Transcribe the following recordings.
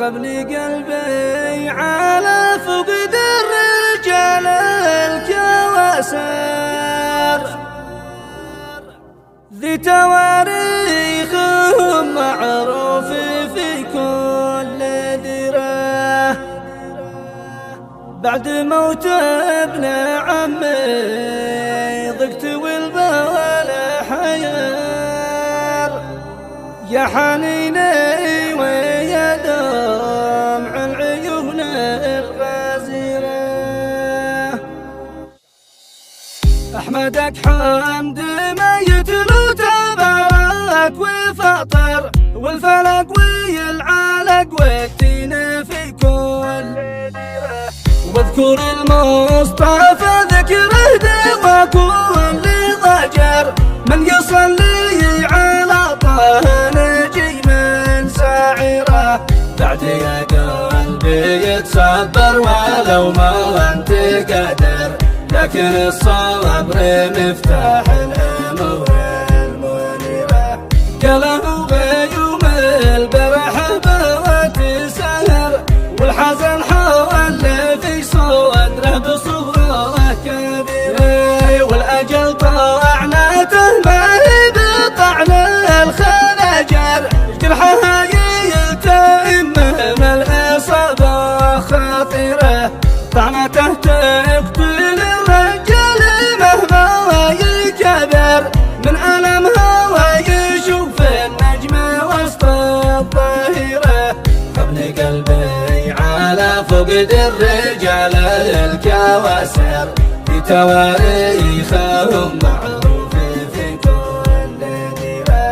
غبني قلبي على فقد الرجال الكواسر، ذي تواريخهم معروف في كل ديره. بعد موت ابن عمي ضقت والبال حير، يا حنيني ويا دمع العيون الغزيرة. أحمدك حمد ميت لو تبارك وفطر، والفلك والعلق والدين في كل ديرة. واذكر المصطفى ذكره دوا كل ضجر، من يصلي على طه نجي من ساعره. بعد يا قلبي يتصبر ولو ما انت قادر، لكن الصبر مفتاح الامور المنيره. قاله غيوم البرح بوات سهر، والحزن حول في صدره بصغره كبيره. والاجل طعنته ما هي بطعن الخنجر، جرحها يلتئم من الاصابه خطيره. طعنته تقتل الرجال مهما يكبر، من ألمها ويشوف النجم وسط الظهيرة. غبن قلبي على فقد الرجال الكواسر، في تواريخهم معروف في كل ديرة.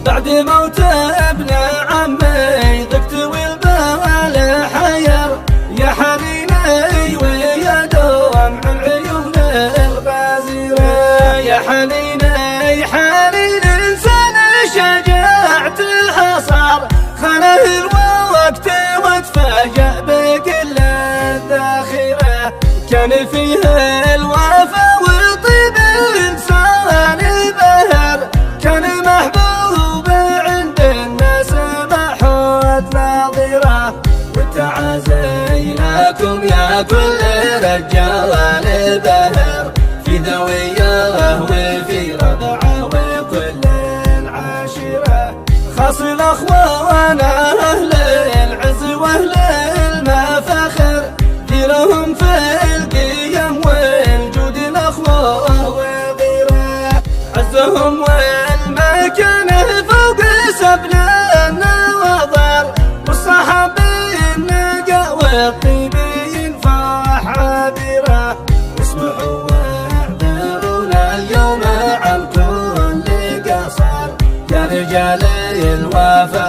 بعد موت ابن عمي ضقت والبال حير، يا حنيني ويا دمع العيون الغزيرة. يا حنيني حنين انسان شجاعة الحصار، خانه الوقت وتفاجأ بكل الذخيرة. كان فيه الوفا وطيب الإنسان بهر، كان محبوب عند الناس محوت نظيرة. وتعازيناكم يا كل رجال بهر، في ذويه وفي ربعه وكل العاشرة. خاص الأخوان أهل العز وأهل المفاخر، ديرهم في القيم والجود الأخوة وغيره. عزهم والمكانة فوق سبل النواظر، والصحابين نقى والطيبين فرح عابرة. اسمعوا واعذرونا اليوم عن كل قصر، يا رجال الوفا